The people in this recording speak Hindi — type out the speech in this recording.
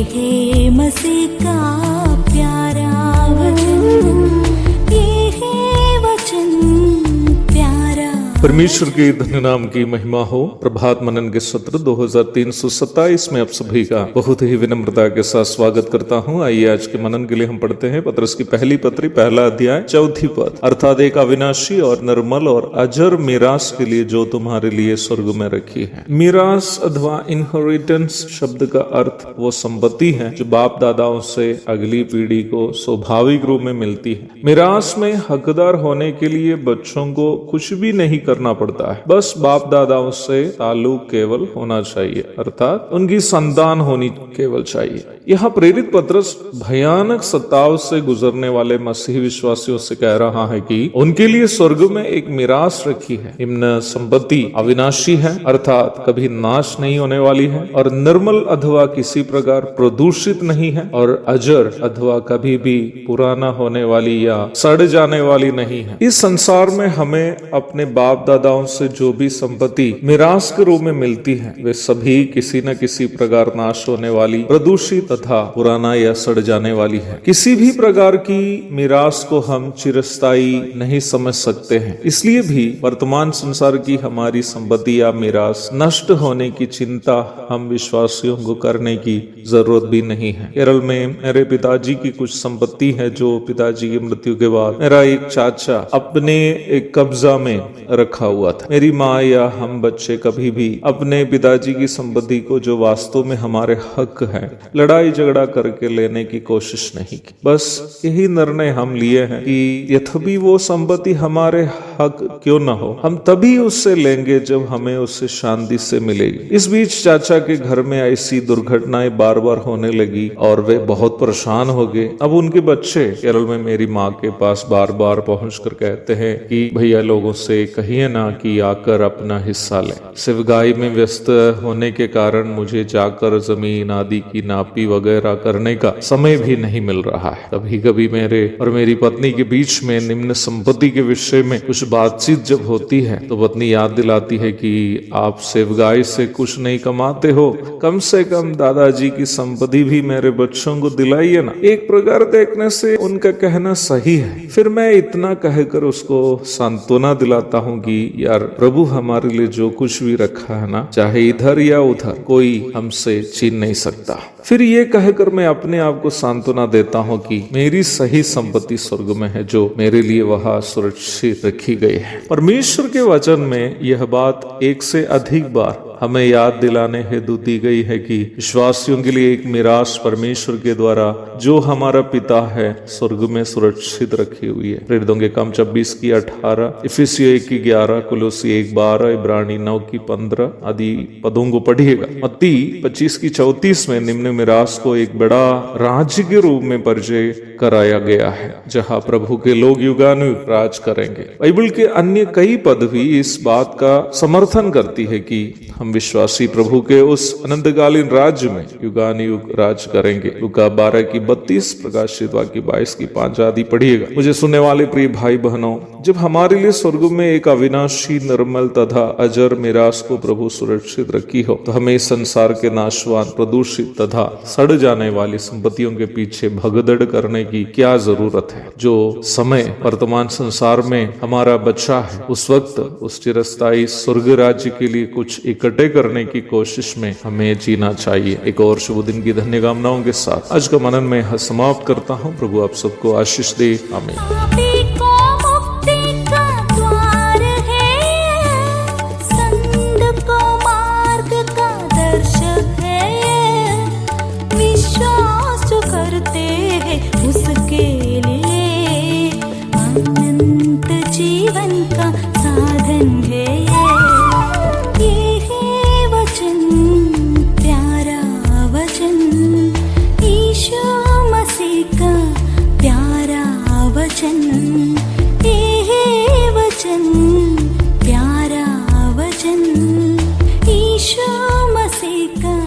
है मसीह का प्यारा वचन, ये है वचन प्यारा। परमेश्वर के धन्य नाम की महिमा हो। प्रभात मनन के सत्र 2327 में आप सभी का बहुत ही विनम्रता के साथ स्वागत करता हूं। आइए आज के मनन के लिए हम पढ़ते हैं पत्रस की पहली पत्री, पहला अध्याय, चौथी पद। अर्थात एक अविनाशी और निर्मल और अजर मीरास के लिए जो तुम्हारे लिए स्वर्ग में रखी है। मीरास अथवा इनहेरिटेंस शब्द का अर्थ वो संपत्ति है जो बाप दादाओं से अगली पीढ़ी को स्वाभाविक रूप में मिलती है। मीरास में हकदार होने के लिए बच्चों को कुछ भी नहीं करना पड़ता है, बस बाप दादाओं से ताल्लुक केवल होना चाहिए, अर्थात उनकी संतान होनी केवल चाहिए। यह प्रेरित पत्रस भयानक सताव से गुजरने वाले मसीही विश्वासियों से कह रहा है कि उनके लिए स्वर्ग में एक मीरास रखी है। निम्न संपत्ति अविनाशी है, अर्थात कभी नाश नहीं होने वाली है, और निर्मल अथवा किसी प्रकार प्रदूषित नहीं है, और अजर अथवा कभी भी पुराना होने वाली या सड़ जाने वाली नहीं है। इस संसार में हमें अपने बाप दादाओं से जो भी संपत्ति मीरास के रूप में मिलती है, वे सभी किसी न किसी प्रकार नाश होने वाली, प्रदूषित तथा पुराना या सड़ जाने वाली है। किसी भी प्रकार की मीरास को हम चिरस्थायी नहीं समझ सकते हैं। इसलिए भी वर्तमान संसार की हमारी संपत्ति या मीरास नष्ट होने की चिंता हम विश्वासियों को करने की जरूरत भी नहीं है। केरल में मेरे पिताजी की कुछ संपत्ति है जो पिताजी की मृत्यु के बाद मेरा एक चाचा अपने एक कब्जा में रखा हुआ था। मेरी माँ या हम बच्चे कभी भी अपने पिताजी की संपत्ति को, जो वास्तव में हमारे हक है, लड़ाई झगड़ा करके लेने की कोशिश नहीं की। बस यही निर्णय हम लिए हैं कि यद्यपि वो संपत्ति हमारे हक क्यों न हो, हम तभी उससे लेंगे जब हमें उससे शांति से मिलेगी। इस बीच चाचा के घर में ऐसी दुर्घटनाएं बार बार होने लगी और वे बहुत परेशान हो गए। अब उनके बच्चे केरल में मेरी माँ के पास बार बार पहुंचकर कहते हैं कि भैया लोगों से कहिए ना कि आकर अपना हिस्सा लें। सिवगाई में व्यस्त होने के कारण मुझे जाकर जमीन आदि की नापी वगैरह करने का समय भी नहीं मिल रहा है। कभी कभी मेरे और मेरी पत्नी के बीच में निम्न संपत्ति के विषय में कुछ बातचीत जब होती है तो पत्नी याद दिलाती है कि आप सिवगाई से कुछ नहीं कमाते हो, कम से कम दादाजी की संपत्ति भी मेरे बच्चों को दिलाइए ना। एक प्रकार देखने से उनका कहना सही है। फिर मैं इतना कहकर उसको सांत्वना दिलाता हूँ कि यार, प्रभु हमारे लिए जो कुछ भी रखा है ना, चाहे इधर या उधर, कोई हमसे छीन नहीं सकता। फिर ये कहकर मैं अपने आप को सांत्वना देता हूँ कि मेरी सही संपत्ति स्वर्ग में है जो मेरे लिए वहां सुरक्षित रखी गई है। परमेश्वर के वचन में यह बात एक से अधिक बार हमें याद दिलाने हेतु दी गई है कि विश्वासियों के लिए एक मीरास परमेश्वर के द्वारा, जो हमारा पिता है, स्वर्ग में सुरक्षित रखी हुई है। प्रेरितों के काम 26 की 18, इफिसियों 1 की 11, कुलोसी 1 12, इब्रानी 9 की 15 आदि पदों को पढ़िएगा। मत्ती 25 की 34 में निम्न मीरास को एक बड़ा राज्य के रूप में परिचय कराया गया है, जहाँ प्रभु के लोग युगानुयुग राज करेंगे। बाइबल के अन्य कई पद भी इस बात का समर्थन करती है कि हम विश्वासी प्रभु के उस अनंतकालीन राज्य में युगानुयुग राज करेंगे। लूका 12 की 32, प्रकाशित वाक्य 22 की 5 आदि पढ़िएगा। मुझे सुनने वाले प्रिय भाई बहनों, जब हमारे लिए स्वर्ग में एक अविनाशी, निर्मल तथा अजर मीरास को प्रभु सुरक्षित रखी हो, तो हमें संसार के नाशवान, प्रदूषित तथा सड़ जाने वाली संपत्तियों के पीछे भगदड़ करने की क्या जरूरत है। जो समय वर्तमान संसार में हमारा बचा है, उस वक्त उस चिरस्थायी स्वर्ग राज्य के लिए कुछ इकट्ठे करने की कोशिश में हमें जीना चाहिए। एक और शुभ दिन की धन्य कामनाओं के साथ आज का मनन में समाप्त करता हूँ। प्रभु आप सबको आशीष दे। आमीन। उसके लिए अनंत जीवन का साधन है। ये है वचन प्यारा वचन, यीशु मसीह का प्यारा वचन। ये है वचन प्यारा वचन, यीशु मसीह का